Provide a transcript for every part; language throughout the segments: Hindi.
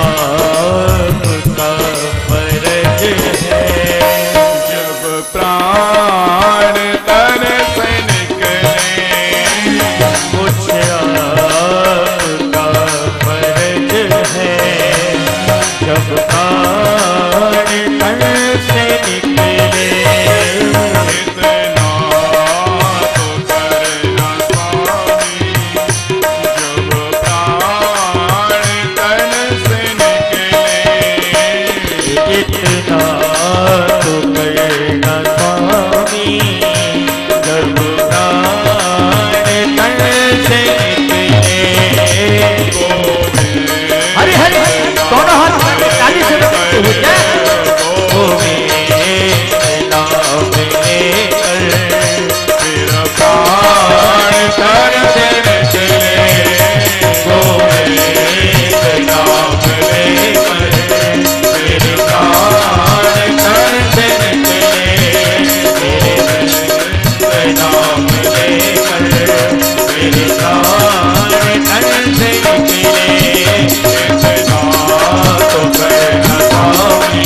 आपका फर्ज है। जब प्राण तन से निकले कुछ आपका फर्ज है। जब प्राण तन से निकले इतना तो करना स्वामी। जब प्राण तन से निकले इतना तो करना स्वामी। जब प्राण तन से निकले हरि हरि दोनों हाथ ताली से लगते हो जाए। ओ मेरे नाम लेकर फिर प्राण तन से निकले ओ मेरे नाम लेकर फिर प्राण तन से निकले। मेरे नाम लेकर मेरे प्राण तन से निकले। इतना तो करना स्वामी।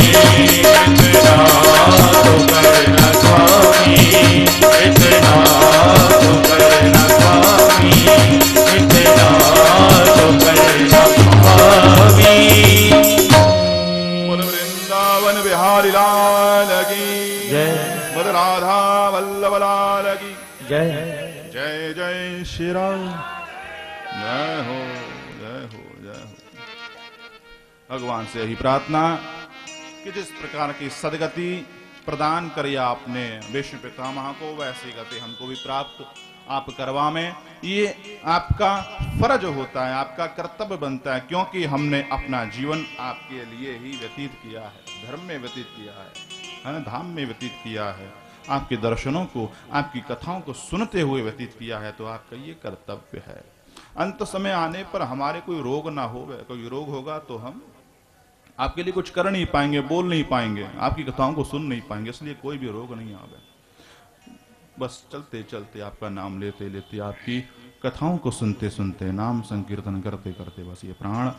इतना तो करना स्वामी। इतना तो करना स्वामी। इतना तो करना स्वामी। बोल वृंदावन बिहारी लाल की जय बोल राधा वल्लभ लाल की जय जय जय श्री राम। जय हो जय हो जय हो। भगवान से यही प्रार्थना कि जिस प्रकार की सदगति प्रदान करी आपने विष्णु पितामह को, वैसी गति हमको भी प्राप्त आप करवावें। ये आपका फर्ज होता है, आपका कर्तव्य बनता है, क्योंकि हमने अपना जीवन आपके लिए ही व्यतीत किया है, धर्म में व्यतीत किया है, धाम में व्यतीत किया है, आपके दर्शनों को, आपकी कथाओं को सुनते हुए व्यतीत किया है। तो आपका ये कर्तव्य है। अंत समय आने पर हमारे कोई रोग ना हो, कोई रोग होगा तो हम आपके लिए कुछ कर नहीं पाएंगे, बोल नहीं पाएंगे, आपकी कथाओं को सुन नहीं पाएंगे, इसलिए कोई भी रोग नहीं आवे। बस चलते चलते आपका नाम लेते लेते, आपकी कथाओं को सुनते सुनते, नाम संकीर्तन करते करते बस ये प्राण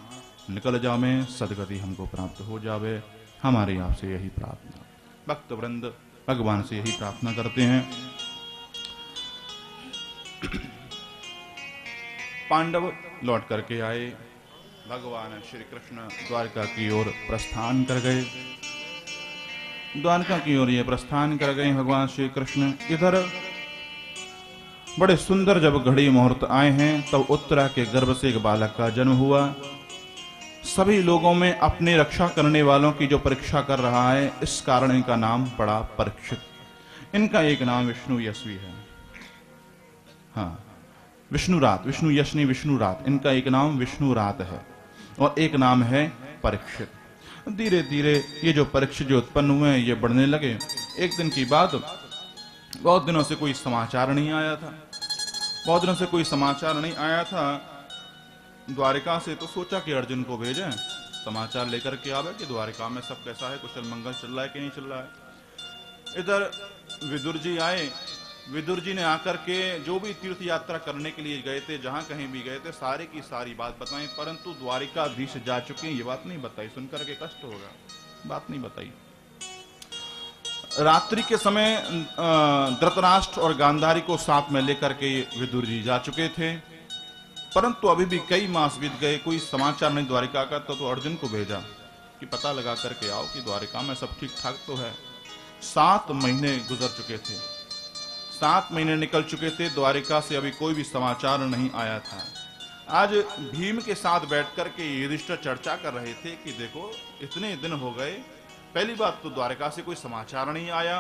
निकल जावे, सदगति हमको प्राप्त हो जावे। हमारी आपसे यही प्रार्थना। भक्त वृंद भगवान से यही प्रार्थना करते हैं। पांडव लौट करके आए। भगवान श्री कृष्ण द्वारका की ओर प्रस्थान कर गए। द्वारका की ओर ये प्रस्थान कर गए भगवान श्री कृष्ण। इधर बड़े सुंदर जब घड़ी मुहूर्त आए हैं तब उत्तरा के गर्भ से एक बालक का जन्म हुआ। सभी लोगों में अपनी रक्षा करने वालों की जो परीक्षा कर रहा है, इस कारण इनका नाम पड़ा परीक्षित। इनका एक नाम विष्णु यशवी है। हाँ, विष्णुरात, विष्णु यशनी विष्णुरात, इनका एक नाम विष्णुरात है और एक नाम है परीक्षित। धीरे धीरे ये जो परीक्षित जो उत्पन्न हुए हैं ये बढ़ने लगे। एक दिन की बात, बहुत दिनों से कोई समाचार नहीं आया था, बहुत दिनों से कोई समाचार नहीं आया था द्वारिका से। तो सोचा कि अर्जुन को भेजें, समाचार लेकर के आवे कि द्वारिका में सब कैसा है, कुशल मंगल चल रहा है कि नहीं चल रहा है। इधर विदुर जी आए। विदुर जी ने आकर के जो भी तीर्थ यात्रा करने के लिए गए थे, जहां कहीं भी गए थे, सारे की सारी बात बताई, परंतु द्वारिकाधीश जा चुके हैं ये बात नहीं बताई। सुनकर के कष्ट होगा, बात नहीं बताई। रात्रि के समय धृतराष्ट्र और गांधारी को साथ में लेकर के विदुर जी जा चुके थे, परंतु अभी भी कई मास बीत गए, कोई समाचार नहीं द्वारिका का। तो अर्जुन को भेजा कि पता लगा करके आओ कि द्वारिका में सब ठीक ठाक तो है। 7 महीने गुजर चुके थे, 7 महीने निकल चुके थे, द्वारिका से अभी कोई भी समाचार नहीं आया था। आज भीम के साथ बैठकर के युधिष्ठिर चर्चा कर रहे थे कि देखो इतने दिन हो गए, पहली बात तो द्वारिका से कोई समाचार नहीं आया,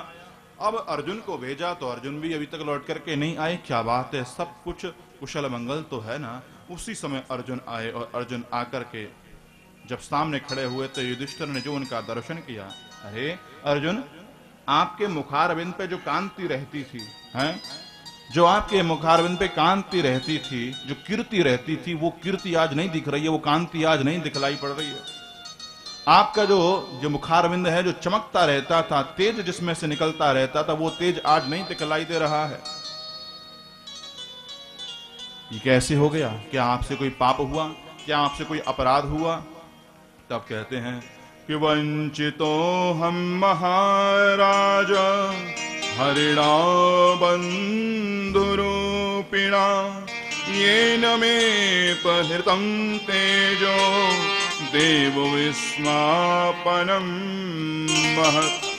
अब अर्जुन को भेजा तो अर्जुन भी अभी तक लौट करके नहीं आए, क्या बात है, सब कुछ कुशल मंगल तो है ना। उसी समय अर्जुन आए और अर्जुन आकर के जब सामने खड़े हुए तो युधिष्ठिर ने जो उनका दर्शन किया, अरे अर्जुन, आपके मुखारविंद पे जो कांति रहती थी, हैं, जो आपके मुखारविंद पे कांति रहती थी, जो कीर्ति रहती थी, वो कीर्ति आज नहीं दिख रही है, वो कांति आज नहीं दिखलाई पड़ रही है। आपका जो मुखारविंद है, जो चमकता रहता था, तेज जिसमें से निकलता रहता था, वो तेज आज नहीं दिखलाई दे रहा है। ये कैसे हो गया? क्या आपसे कोई पाप हुआ? क्या आपसे कोई अपराध हुआ? तब कहते हैं कि वंचितो हम महाराज हरिणा बंधुरूपिणा येन मे पहृतं तेजो देव विस्मापनम महत्।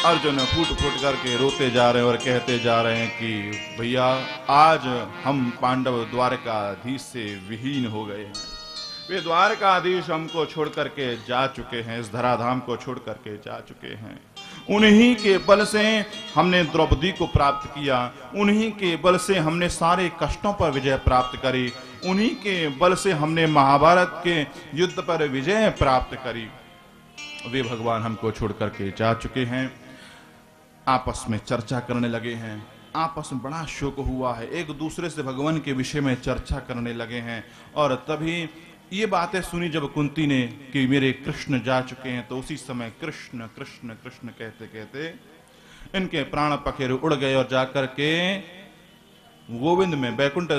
अर्जुन फूट फूट करके रोते जा रहे हैं और कहते जा रहे हैं कि भैया आज हम पांडव द्वारकाधीश से विहीन हो गए हैं। वे द्वारकाधीश हमको छोड़ करके जा चुके हैं, इस धराधाम को छोड़ करके जा चुके हैं। उन्हीं के बल से हमने द्रौपदी को प्राप्त किया, उन्हीं के बल से हमने सारे कष्टों पर विजय प्राप्त करी, उन्हीं के बल से हमने महाभारत के युद्ध पर विजय प्राप्त करी। वे भगवान हमको छोड़ करके जा चुके हैं। आपस में चर्चा करने लगे हैं, आपस में बड़ा शोक हुआ है, एक दूसरे से भगवान के विषय में चर्चा करने लगे हैं। और तभी ये बातें सुनी जब कुंती ने कि मेरे कृष्ण जा चुके हैं, तो उसी समय कृष्ण कृष्ण कृष्ण कहते कहते इनके प्राण पखेरु उड़ गए और जाकर के गोविंद में बैकुंठ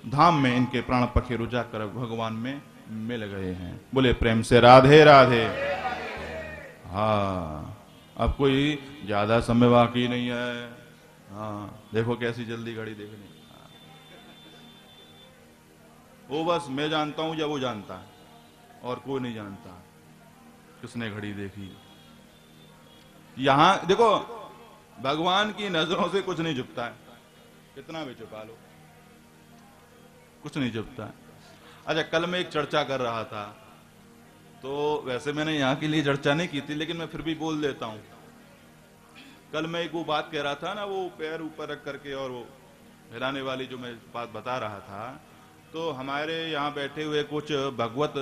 धाम में इनके प्राण पखेरु जाकर भगवान में मिल गए हैं। बोले प्रेम से राधे राधे। हाँ, अब कोई ज्यादा समय बाकी नहीं है। हाँ, देखो कैसी जल्दी घड़ी देखनी। वो बस मैं जानता हूं या वो जानता है, और कोई नहीं जानता किसने घड़ी देखी। यहां देखो, भगवान की नजरों से कुछ नहीं छुपता है, कितना भी छुपा लो कुछ नहीं छुपता है। अच्छा, कल मैं एक चर्चा कर रहा था, तो वैसे मैंने यहाँ के लिए चर्चा नहीं की थी, लेकिन मैं फिर भी बोल देता हूं। कल मैं एक वो बात कह रहा था ना, वो पैर ऊपर रख करके और वो हिलाने वाली जो मैं बात बता रहा था, तो हमारे यहाँ बैठे हुए कुछ भगवत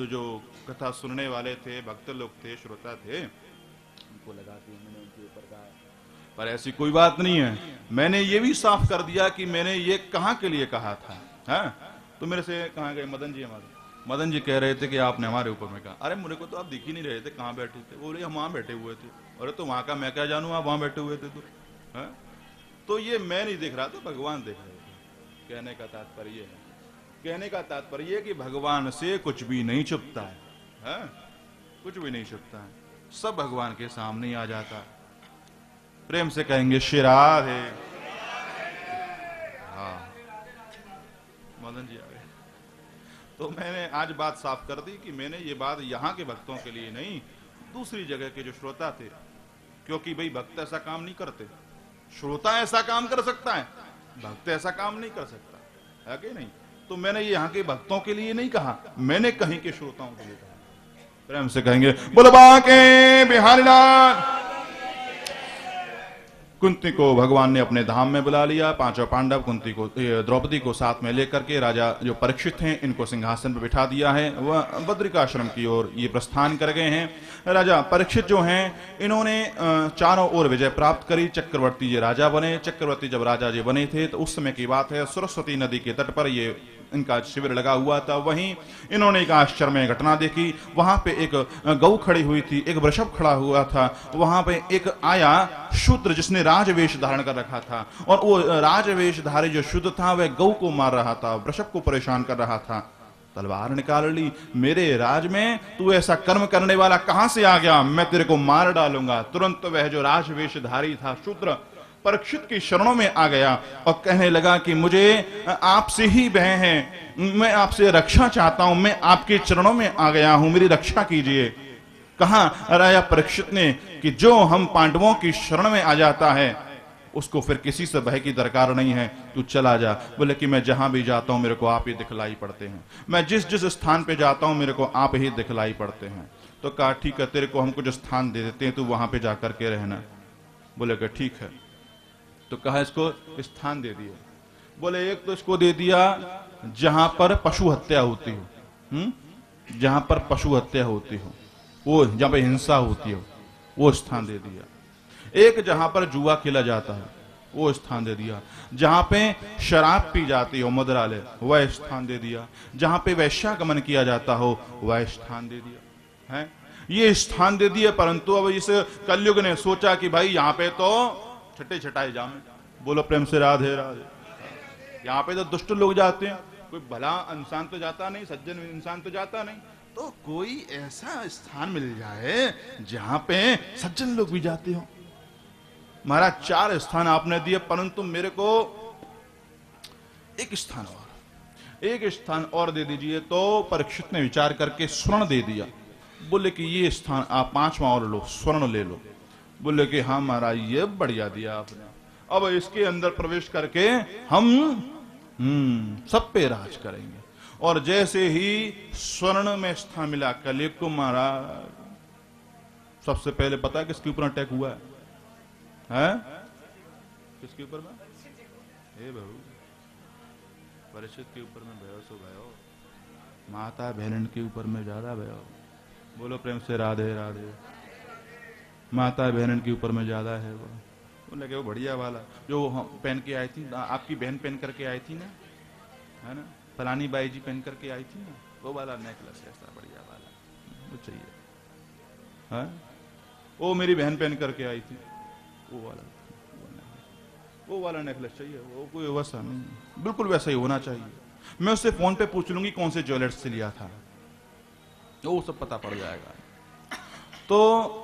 जो कथा सुनने वाले थे, भक्त लोग थे, श्रोता थे, उनको लगा कि मैंने उनके ऊपर कहा, पर ऐसी कोई बात नहीं है। मैंने ये भी साफ कर दिया कि मैंने ये कहाँ के लिए कहा था। हाँ? तो मेरे से कहाँ गए मदन जी, हमारे मदन जी कह रहे थे कि आपने हमारे ऊपर में कहा। अरे मुझे को तो आप दिख ही नहीं रहे थे, कहाँ बैठे थे? बोले हम वहां बैठे हुए थे। अरे तो वहां का मैं क्या जानू, आप वहां बैठे हुए थे तो। हाँ? तो ये मैं नहीं देख रहा था, भगवान देख रहे थे। कहने का तात्पर्य है, कहने का तात्पर्य कि भगवान से कुछ भी नहीं छुपता है। हाँ? कुछ भी नहीं छुपता है, सब भगवान के सामने आ जाता। प्रेम से कहेंगे श्री राधे। हाँ, मदन जी आ गए। तो मैंने आज बात साफ कर दी कि मैंने ये बात यहाँ के भक्तों के लिए नहीं, दूसरी जगह के जो श्रोता थे, क्योंकि भाई भक्त ऐसा काम नहीं करते। श्रोता ऐसा काम कर सकता है, भक्त ऐसा काम नहीं कर सकता है कि नहीं। तो मैंने ये यहाँ के भक्तों के लिए नहीं कहा, मैंने कहीं के श्रोताओं के लिए कहा। प्रेम से कहेंगे बोलो बांके बिहारी लाल। कुंती को भगवान ने अपने धाम में बुला लिया। पांचों पांडव कुंती को, द्रौपदी को साथ में लेकर के राजा जो परीक्षित हैं, इनको सिंहासन पर बिठा दिया है। वह बद्रिकाश्रम की ओर ये प्रस्थान कर गए हैं। राजा परीक्षित जो हैं, इन्होंने चारों ओर विजय प्राप्त करी। चक्रवर्ती ये राजा बने। चक्रवर्ती जब राजा जी बने थे तो उस समय की बात है, सरस्वती नदी के तट पर ये इनका शिविर लगा हुआ था। वहीं इन्होंने एक आश्चर्य घटना देखी। वहां पे एक गौ खड़ी हुई थी, एक वृषभ खड़ा हुआ था। वहां पे एक आया शूद्र जिसने राजवेश धारण कर रखा था, और वो राजवेशधारी जो शूद्र था वह गौ को मार रहा था, वृषभ को परेशान कर रहा था। तलवार निकाल ली, मेरे राज में तू ऐसा कर्म करने वाला कहां से आ गया, मैं तेरे को मार डालूंगा। तुरंत वह जो राजवेशधारी था शूद्र परीक्षित की शरणों में आ गया और कहने लगा कि मुझे आपसे ही भय है, मैं आपसे रक्षा चाहता हूं, मैं आपके चरणों में आ गया हूं, मेरी रक्षा कीजिए। कहा राजा परीक्षित ने कि जो हम पांडवों की शरण में आ जाता है उसको फिर किसी से भय की दरकार नहीं है, तू चला जा। बोले कि मैं जहां भी जाता हूं मेरे को आप ही दिखलाई पड़ते हैं, मैं जिस जिस स्थान पे जाता हूं मेरे को आप ही दिखलाई पड़ते हैं। तो कहा ठीक है, तेरे को हम कुछ स्थान दे देते हैं, तू वहां पे जाकर के रहना। बोले कि ठीक है। तो कहा इसको स्थान दे दिए। बोले एक तो इसको दे दिया जहां पर पशु हत्या होती हो, जहां पर पशु हत्या होती हो, वो जहां पर हिंसा होती हो, वो स्थान दे दिया। एक जहां पर जुआ खेला जाता है वो स्थान दे दिया। जहां पे शराब पी जाती हो, मुद्रालय, वह स्थान दे दिया। जहां पे वैश्यागमन किया जाता हो वह स्थान दे दिया है। ये स्थान दे दिए, परंतु अब इस कलयुग ने सोचा कि भाई यहाँ पे तो छठे छटाए जामे। बोलो प्रेम से राधे राधे। यहाँ पे तो दुष्ट लोग जाते हैं, कोई भला इंसान तो जाता नहीं, सज्जन इंसान तो जाता नहीं। तो कोई ऐसा स्थान मिल जाए जहां पे सज्जन लोग भी जाते हो। महाराज 4 स्थान आपने दिए, परंतु मेरे को एक स्थान और दे दीजिए। तो परीक्षित ने विचार करके स्वर्ण दे दिया। बोले कि ये स्थान आप 5वां और लो, स्वर्ण ले लो। बोले कि हाँ महाराज ये बढ़िया दिया आपने, अब इसके अंदर प्रवेश करके हम सब पे राज करेंगे। और जैसे ही स्वर्ण में स्थान मिला कलियुग को, महाराज सबसे पहले पता है किसके ऊपर अटैक हुआ है? किसके ऊपर में? हे बहू परिषद के ऊपर में भयो सो भयो, माता बहन के ऊपर में ज्यादा भयो। बोलो प्रेम से राधे राधे। माता बहन के ऊपर में ज्यादा है वो। बोले कि वो बढ़िया वाला जो हम पहन के आई थी, आपकी बहन पहन करके आई थी ना, है ना, फलानी बाई जी पहन करके आई थी ना, वो वाला नेकलेस ऐसा बढ़िया वाला वो चाहिए। हाँ वो मेरी बहन पहन करके आई थी, वो वाला नेकलेस चाहिए। वो कोई वैसा नहीं, बिल्कुल वैसा ही होना चाहिए। मैं उससे फोन पे पूछ लूंगी कौन से ज्वेलर्स से लिया था, वो सब पता पड़ जाएगा। तो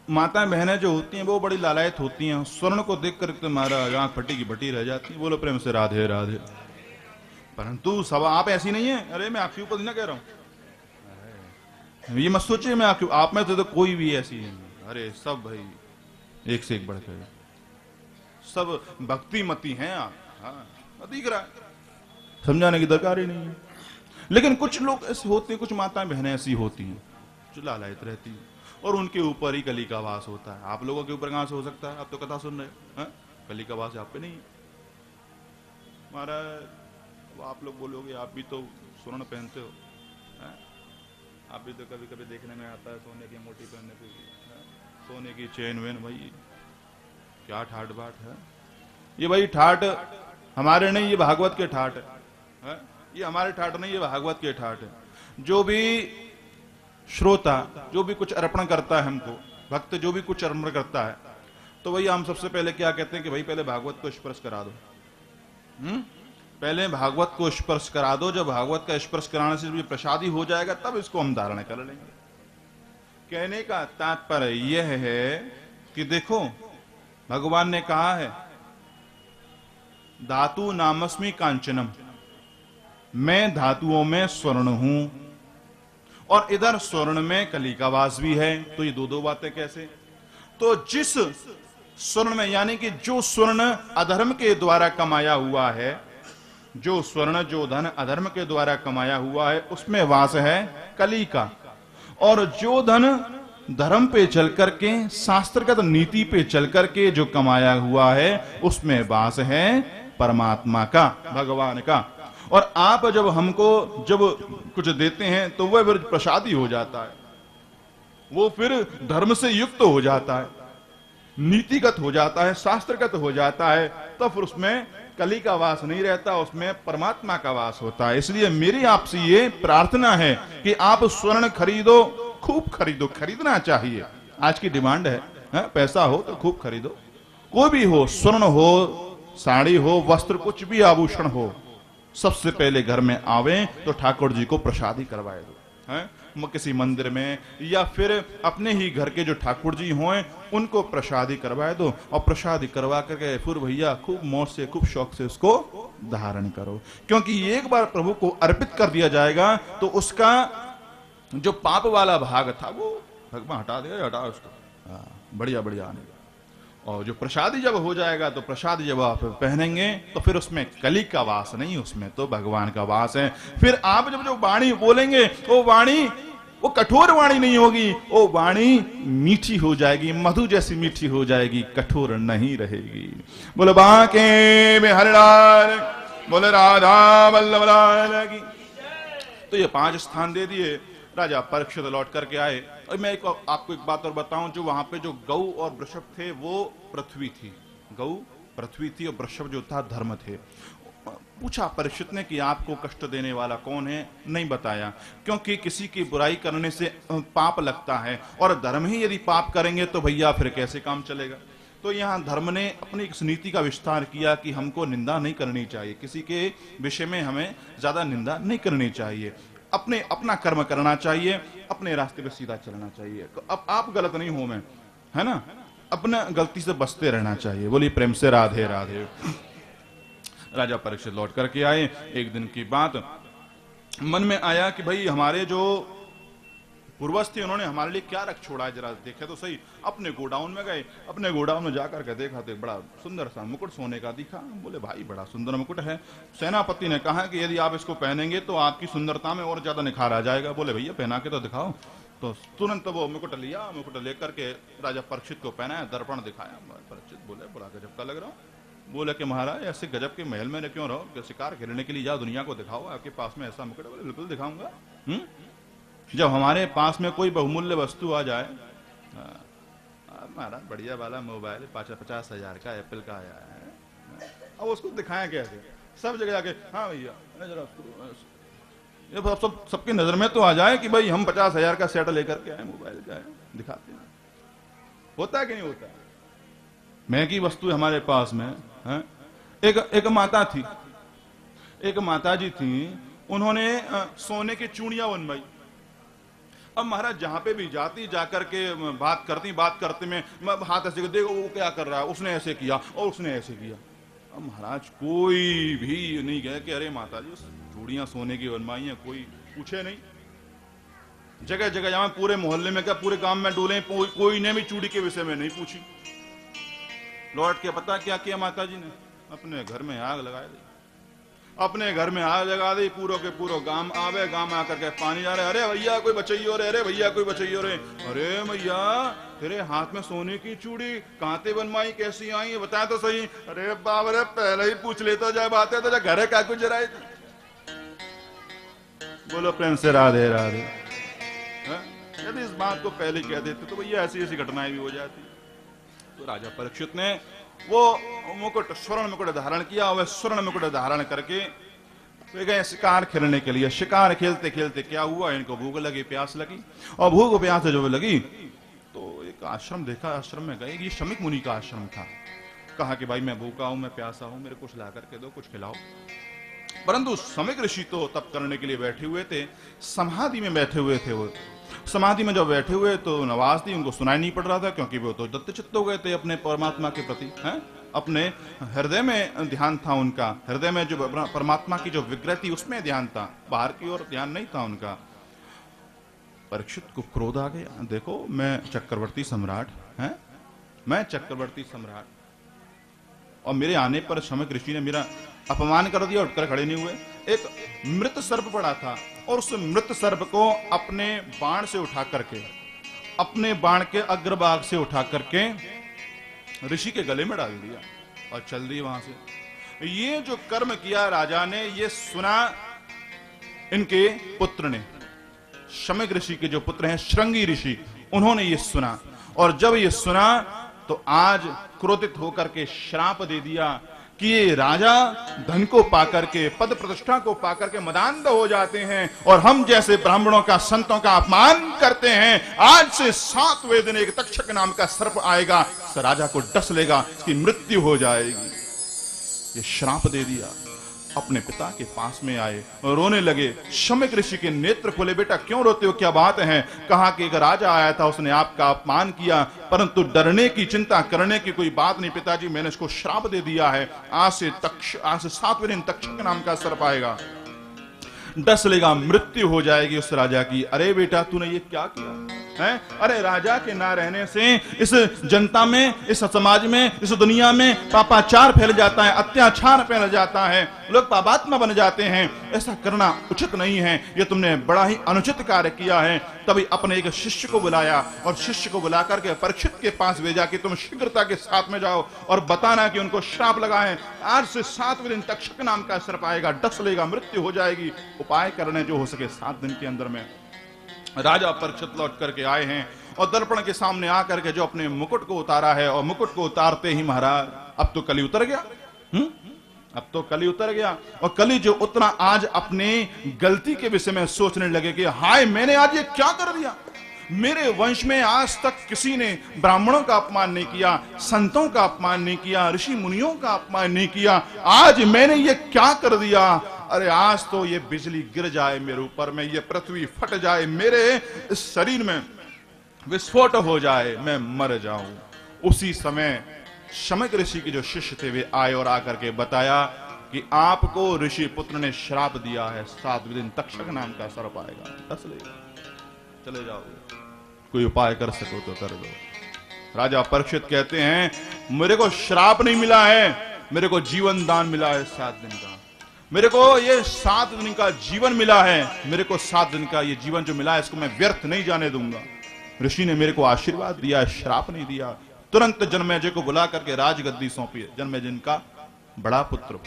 माताएं बहनें जो होती हैं वो बड़ी लालायत होती हैं, स्वर्ण को देख कर तुम्हारा आंख फटी की बटी रह जाती है। बोलो प्रेम से राधे राधे। परंतु सब आप ऐसी नहीं है। अरे मैं आपके ऊपर ना कह रहा हूं, ये मत सोचिए मैं आप में तो कोई भी ऐसी नहीं। अरे सब भाई एक से एक बढ़कर सब भक्तिमती हैं आप। हाँ दिख रहा है, समझाने की दरकार ही नहीं है। लेकिन कुछ लोग ऐसे होते हैं, कुछ माताएं बहनें ऐसी होती हैं जो लालायत रहती हैं और उनके ऊपर ही कली का वास होता है। आप लोगों के ऊपर कहां से हो सकता है? आप तो कथा सुन रहे हैं, कली का वास आप पे नहीं है। महाराज आप लोग बोलोगे आप भी तो स्वर्ण पहनते हो, आप भी तो कभी कभी देखने में आता है सोने की अंगूठी पहनने की, सोने की चेन वेन। भाई क्या ठाट बाट है ये? भाई ठाट हमारे नहीं, ये भागवत के ठाट है। ये हमारे ठाट नहीं, ये भागवत के ठाट है। जो भी श्रोता जो भी कुछ अर्पण करता है हमको, भक्त जो भी कुछ अर्पण करता है, तो भैया हम सबसे पहले क्या कहते हैं कि भाई पहले भागवत को स्पर्श करा दो। पहले भागवत को स्पर्श करा दो। जब भागवत का स्पर्श कराने से प्रसादी हो जाएगा तब इसको हम धारण कर लेंगे। कहने का तात्पर्य यह है कि देखो भगवान ने कहा है धातु नामस्मि कांचनम, मैं धातुओं में स्वर्ण हूं और इधर स्वर्ण में कली का वास भी है। तो ये दो बातें कैसे? तो जिस स्वर्ण में, यानी कि जो स्वर्ण अधर्म के द्वारा कमाया हुआ है, जो स्वर्ण जो धन अधर्म के द्वारा कमाया हुआ है, उसमें वास है कली का। और जो धन धर्म पे चल करके, शास्त्रगत नीति पे चल करके जो कमाया हुआ है, उसमें वास है परमात्मा का, भगवान का। और आप जब हमको जब कुछ देते हैं तो वह फिर प्रसादी हो जाता है, वो फिर धर्म से युक्त हो जाता है, नीतिगत हो जाता है, शास्त्रगत हो जाता है। तो फिर उसमें कली का वास नहीं रहता, उसमें परमात्मा का वास होता है। इसलिए मेरी आपसे ये प्रार्थना है कि आप स्वर्ण खरीदो, खूब खरीदो, खरीदना चाहिए। आज की डिमांड है, पैसा हो तो खूब खरीदो। कोई भी हो, स्वर्ण हो, साड़ी हो, वस्त्र, कुछ भी आभूषण हो, सबसे पहले घर में आवे तो ठाकुर जी को प्रसादी करवाए दो, हैं? किसी मंदिर में या फिर अपने ही घर के जो ठाकुर जी हों उनको प्रसादी करवाए दो। और प्रसादी करवा करके फिर भैया खूब मौज से, खूब शौक से उसको धारण करो। क्योंकि एक बार प्रभु को अर्पित कर दिया जाएगा तो उसका जो पाप वाला भाग था वो भगवान हटा देगा, हटा उसको। बढ़िया बढ़िया आने। और जो प्रसादी जब हो जाएगा तो प्रसाद जब आप पहनेंगे तो फिर उसमें कली का वास नहीं, उसमें तो भगवान का वास है। फिर आप जब जो वाणी बोलेंगे वो वाणी, वो कठोर वाणी नहीं होगी, वो वाणी मीठी हो जाएगी, मधु जैसी मीठी हो जाएगी, कठोर नहीं रहेगी। बोले बांके में हरिलाल, बोले राधा वल्लभ लाल की। तो ये 5 स्थान दे दिए। राजा परीक्षित लौट करके आए। और मैं आपको एक बात और बताऊं, जो वहां पे जो गौ और वृषभ थे वो पृथ्वी थी, गौ पृथ्वी थी और वृषभ जो था धर्म थे। पूछा परीक्षित ने कि आपको कष्ट देने वाला कौन है? नहीं बताया, क्योंकि किसी की बुराई करने से पाप लगता है और धर्म ही यदि पाप करेंगे तो भैया फिर कैसे काम चलेगा। तो यहाँ धर्म ने अपनी इस नीति का विस्तार किया कि हमको निंदा नहीं करनी चाहिए, किसी के विषय में हमें ज्यादा निंदा नहीं करनी चाहिए। अपने अपना कर्म करना चाहिए, अपने रास्ते पे सीधा चलना चाहिए। अब आप गलत नहीं हो, मैं है ना, अपना गलती से बचते रहना चाहिए। बोलिए प्रेम से राधे राधे। राजा परीक्षित लौट करके आए। एक दिन की बात मन में आया कि भाई हमारे जो पूर्वज थे उन्होंने हमारे लिए क्या रख छोड़ा है, जरा देखे तो सही। अपने गोडाउन में गए, अपने गोडाउन में जाकर के देखा तो बड़ा सुंदर सा मुकुट सोने का दिखा। बोले भाई बड़ा सुंदर मुकुट है। सेनापति ने कहा कि यदि आप इसको पहनेंगे तो आपकी सुंदरता में और ज्यादा निखार आ जाएगा। बोले भैया पहना के तो दिखाओ। तो तुरंत वो मुकुट लिया, मुकुट लेकर के राजा परीक्षित को पहनाया, दर्पण दिखाया। परीक्षित बोले बड़ा गजब का लग रहा हूं। बोले कि महाराज ऐसे गजब के महल में क्यों रहो, कि शिकार खेलने के लिए जाओ, दुनिया को दिखाओ, आपके पास में ऐसा मुकुट। बोले बिल्कुल दिखाऊंगा। जब हमारे पास में कोई बहुमूल्य वस्तु आ जाए, महाराज बढ़िया वाला मोबाइल 50,000 का एप्पल का आया है, अब उसको दिखाया कैसे? सब जगह जाके हाँ भैया ये सबकी नजर में तो आ जाए कि भाई हम 50,000 का सेट लेकर के आए, मोबाइल का है, दिखाते हैं। होता है कि नहीं होता? महंगी वस्तु हमारे पास में है। एक माता थी, एक माताजी थी, उन्होंने सोने की चूड़ियां बनवाई। अब महाराज जहां पे भी जाती जाकर के बात करते में हाथ ऐसे देखो वो क्या कर रहा है, उसने ऐसे किया और उसने ऐसे किया। अब महाराज कोई भी नहीं गया कि अरे माताजी चूड़ियां सोने की बनवाई हैं, कोई पूछे नहीं। जगह जगह जाए, पूरे मोहल्ले में क्या पूरे गांव में डोले, कोई ने भी चूड़ी के विषय में नहीं पूछी। लौट के पता क्या किया माताजी ने? अपने घर में आग लगा दी। अपने घर में आग लगा दी, पूरो के पूरो गांव आवे, गांव में आकर के पानी जा रहे, अरे भैया कोई बचाइयो रे, अरे भैया कोई बचाइयो रे। अरे भैया तेरे हाथ में सोने की चूड़ी कहां से बनवाई, कैसी आई बताया तो सही। अरे बाप रे पहले ही पूछ लेता जाए बातें तो घर का कुछ जराई थी। बोलो प्रेम से राधे राधे। यदि इस बात को पहले कह देते तो भैया ऐसी ऐसी घटनाएं भी हो जाती। तो राजा परीक्षित ने वो मुकुट, स्वर्ण मुकुट धारण किया। वह स्वर्ण मुकुट धारण करके वे गए शिकार खेलने के लिए। शिकार खेलते खेलते क्या हुआ, इनको भूख लगी, प्यास लगी, और भूख प्यास जब लगी तो एक आश्रम देखा। आश्रम में गए, ये शमीक मुनि का आश्रम था। कहा कि भाई मैं भूखा हूं, मैं प्यासा हूं, मेरे कुछ ला करके दो, कुछ खिलाओ। परंतु शमीक ऋषि तो तप करने के लिए बैठे हुए थे, समाधि में बैठे हुए थे। वो समाधि में जब बैठे हुए तो आवाज थी, उनको सुनाई नहीं पड़ रहा था, क्योंकि वो तो दत्तचित्त हो गए थे अपने परमात्मा के प्रति, हैं? अपने हृदय में ध्यान था उनका। हृदय में जो परमात्मा की जो विग्रह थी उसमें ध्यान था, बाहर की ओर ध्यान नहीं था उनका। परीक्षित को क्रोध आ गया। देखो मैं चक्रवर्ती सम्राट, हैं? मैं चक्रवर्ती सम्राट, और मेरे आने पर शमीक ऋषि ने मेरा अपमान कर दिया, उठकर खड़े नहीं हुए। एक मृत सर्प पड़ा था, और उस मृत सर्प को अपने बाण से उठा करके, अपने बाण के अग्रभाग से उठा करके ऋषि के गले में डाल दिया और चल दी वहां से। ये जो कर्म किया राजा ने, ये सुना इनके पुत्र ने, शमीक ऋषि के जो पुत्र हैं श्रृंगी ऋषि, उन्होंने ये सुना। और जब ये सुना तो आज क्रोधित होकर के श्राप दे दिया कि ये राजा धन को पाकर के, पद प्रतिष्ठा को पाकर के मदान्ध हो जाते हैं, और हम जैसे ब्राह्मणों का, संतों का अपमान करते हैं। आज से 7वें दिन एक तक्षक नाम का सर्प आएगा, इस राजा को डस लेगा, इसकी मृत्यु हो जाएगी। ये श्राप दे दिया। अपने पिता के पास में आए और रोने लगे। शमीक ऋषि के नेत्र खोले, बेटा क्यों रोते हो, क्या बात है? कहा कि एक राजा आया था, उसने आपका अपमान किया, परंतु डरने की, चिंता करने की कोई बात नहीं पिताजी, मैंने इसको श्राप दे दिया है। आज से 7वें दिन तक्षक नाम का सर्प आएगा, डस लेगा, मृत्यु हो जाएगी उस राजा की। अरे बेटा तूने ये क्या किया है? अरे राजा के ना रहने से इस जनता में, इस समाज में, इस दुनिया में पापाचार फैल जाता है, अत्याचार फैल जाता है, लोग पापात्मा बन जाते हैं। ऐसा करना उचित नहीं है, ये तुमने बड़ा ही अनुचित कार्य किया है। तभी अपने एक शिष्य को बुलाया और शिष्य को बुला करके परीक्षित के पास भेजा कि तुम शीघ्रता के साथ में जाओ और बताना कि उनको श्राप लगा है। आज से 7वें दिन तक्षक नाम का सर्प आएगा, डस लेगा, मृत्यु हो जाएगी। उपाय करने जो हो सके 7 दिन के अंदर में। राजा परीक्षित लौट करके आए हैं और दर्पण के सामने आकर के जो अपने मुकुट को उतारा है, और मुकुट को उतारते ही महाराज अब तो कली उतर गया। अब तो कली उतर गया, और कली जो उतना आज अपने गलती के विषय में सोचने लगे कि हाय मैंने आज ये क्या कर दिया। मेरे वंश में आज तक किसी ने ब्राह्मणों का अपमान नहीं किया, संतों का अपमान नहीं किया, ऋषि मुनियों का अपमान नहीं किया। आज मैंने ये क्या कर दिया। अरे आज तो ये बिजली गिर जाए मेरे ऊपर में, ये पृथ्वी फट जाए, मेरे इस शरीर में विस्फोट हो जाए, मैं मर जाऊं। उसी समय शमक ऋषि के जो शिष्य थे वे आए और आकर के बताया कि आपको ऋषि पुत्र ने श्राप दिया है, 7 दिन तक्षक नाम का सर्प आएगा, डस लेगा, चले जाओ, कोई उपाय कर सको तो कर लो। राजा परीक्षित कहते हैं मेरे को श्राप नहीं मिला है, मेरे को जीवन दान मिला है 7 दिन का, मेरे को ये 7 दिन का जीवन मिला है, मेरे को 7 दिन का ये जीवन जो मिला है इसको मैं व्यर्थ नहीं जाने दूंगा। ऋषि ने मेरे को आशीर्वाद दिया है, श्राप नहीं दिया। तुरंत जन्मेजय को बुला करके राजगद्दी सौंपी। जन्मेजय जिनका बड़ा पुत्र,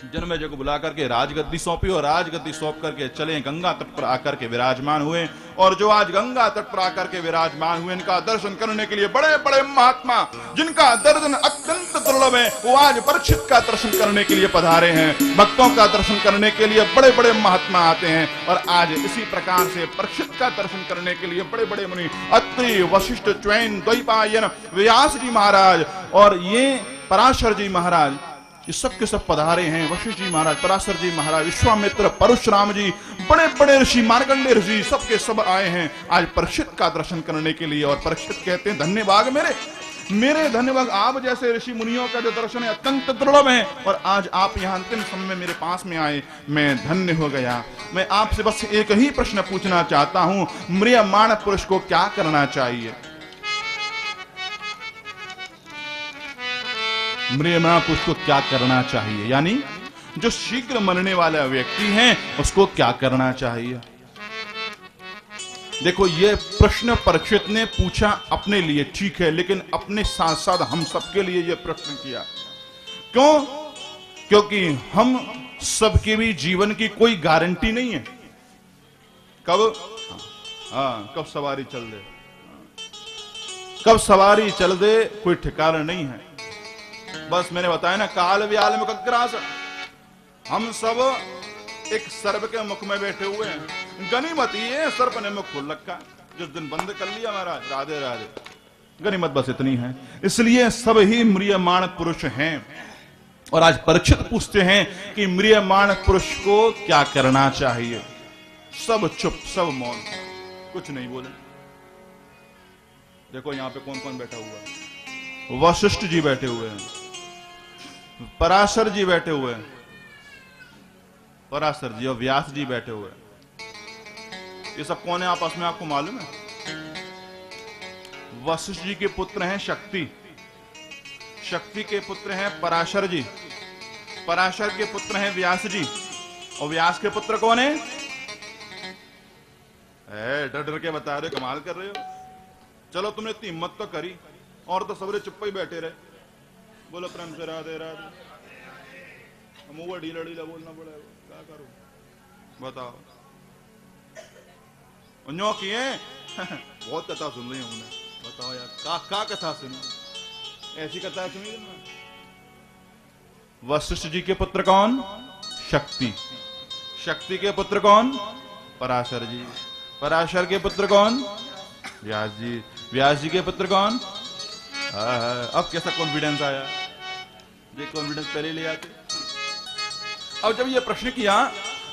जन्मेजय को बुला करके राजगद्दी सौंपी और राजगद्दी सौंप करके चले गंगा तट पर आकर के विराजमान हुए। और जो आज गंगा तट पर आकर के विराजमान हुए, इनका दर्शन करने के लिए बड़े बड़े महात्मा जिनका दर्शन अत्यंत दुर्लभ है, वो आज परीक्षित का दर्शन करने के लिए पधारे हैं। भक्तों का दर्शन करने के लिए बड़े बड़े महात्मा आते हैं और आज इसी प्रकार से परीक्षित का दर्शन करने के लिए बड़े बड़े मुनि अत्रि, वशिष्ठ, च्वैन, द्वैपायन, व्यास जी महाराज और ये पराशर जी महाराज, ये सब के सब पधारे हैं। वशिष्ठ जी महाराज, पराशर जी महाराज, विश्वामित्र, परशुराम जी, बड़े बड़े ऋषि, मार्कंडेय ऋषि, सब के सब आए हैं आज परीक्षित का दर्शन करने के लिए। और परीक्षित कहते हैं धन्यभाग मेरे धन्यभाग, आप जैसे ऋषि मुनियों का जो दर्शन है अत्यंत दुर्लभ है और आज आप यहाँ अंतिम समय में मेरे पास में आए, मैं धन्य हो गया। मैं आपसे बस एक ही प्रश्न पूछना चाहता हूँ, म्रियमाण पुरुष को क्या करना चाहिए? म्रियमाण पुरुष को क्या करना चाहिए, यानी जो शीघ्र मरने वाला व्यक्ति है उसको क्या करना चाहिए? देखो ये प्रश्न परीक्षित ने पूछा अपने लिए, ठीक है, लेकिन अपने साथ साथ हम सबके लिए ये प्रश्न किया। क्यों? क्योंकि हम सबके भी जीवन की कोई गारंटी नहीं है। कब कब सवारी चल दे, कब सवारी चल दे कोई ठिकाना नहीं है। बस मैंने बताया ना, काल व्याल में कग्रास, हम सब एक सर्प के मुख में बैठे हुए हैं। गनीमत ये सर्प ने मुख खोल रखा, जिस दिन बंद कर लिया महाराज, राधे राधे, गनीमत बस इतनी है। इसलिए सब ही म्रियमाण पुरुष हैं। और आज परीक्षित पूछते हैं कि म्रियमाण पुरुष को क्या करना चाहिए। सब चुप, सब मौन, कुछ नहीं बोले। देखो यहां पे कौन कौन बैठा हुआ है? वशिष्ठ जी बैठे हुए हैं, पराशर जी बैठे हुए हैं, पराशर जी और व्यास जी बैठे हुए हैं। ये सब कौन है आपस में आपको मालूम है? वशिष्ठ जी के पुत्र हैं शक्ति, शक्ति के पुत्र हैं पराशर जी, पराशर के पुत्र हैं व्यास जी, और व्यास के पुत्र कौन है? डर डर के बता रहे, कमाल कर रहे हो। चलो तुमने इतनी हिम्मत तो करी, और तो सबरे चुप ही बैठे रहे। बोलो प्रेम से राधे राधे। मुंह ढीला ढीला बोलना पड़ेगा, क्या करूं बताओ। न्यो किए बहुत कथा सुन रही हूं, बताओ यार का कथा सुनी, ऐसी कथा सुनी ना। वशिष्ठ जी के पुत्र कौन? शक्ति, शक्ति के पुत्र कौन? पराशर जी, पराशर के पुत्र कौन? व्यास जी, व्यास जी के पुत्र कौन? अब कैसा कॉन्फिडेंस आया, ये कॉन्फिडेंस पहले ले आते। अब जब ये प्रश्न किया,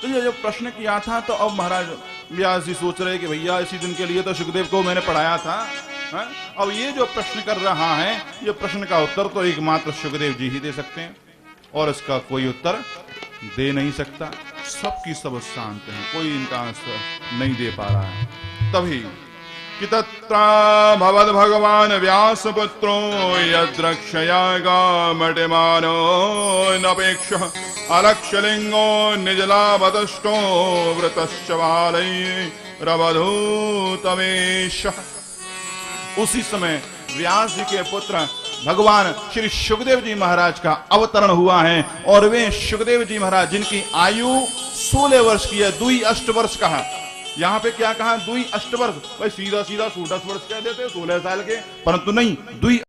तो ये जब प्रश्न किया था तो अब महाराज व्यास जी सोच रहे कि भैया इसी दिन के लिए तो सुखदेव को मैंने पढ़ाया था, है? अब ये जो प्रश्न कर रहा है, ये प्रश्न का उत्तर तो एकमात्र सुखदेव जी ही दे सकते हैं और इसका कोई उत्तर दे नहीं सकता। सबकी सब शांत हैं, कोई इनका आंसर नहीं दे पा रहा है। तभी कि तत्रा भवद भगवान व्यास पुत्रो यद्रक्षया गामटिमानो नपेक्ष अलक्षलिंगो निजलाभदष्टो वृतश्च बालैरवधूतमेश। उसी समय व्यास जी के पुत्र भगवान श्री सुखदेव जी महाराज का अवतरण हुआ है और वे सुखदेव जी महाराज जिनकी आयु 16 वर्ष की है, 2 अष्टवर्ष कहा। यहाँ पे क्या कहा? 2 अष्टवर्ष, भाई सीधा सीधा 16 वर्ष कह देते 16 साल के, परंतु नहीं, 2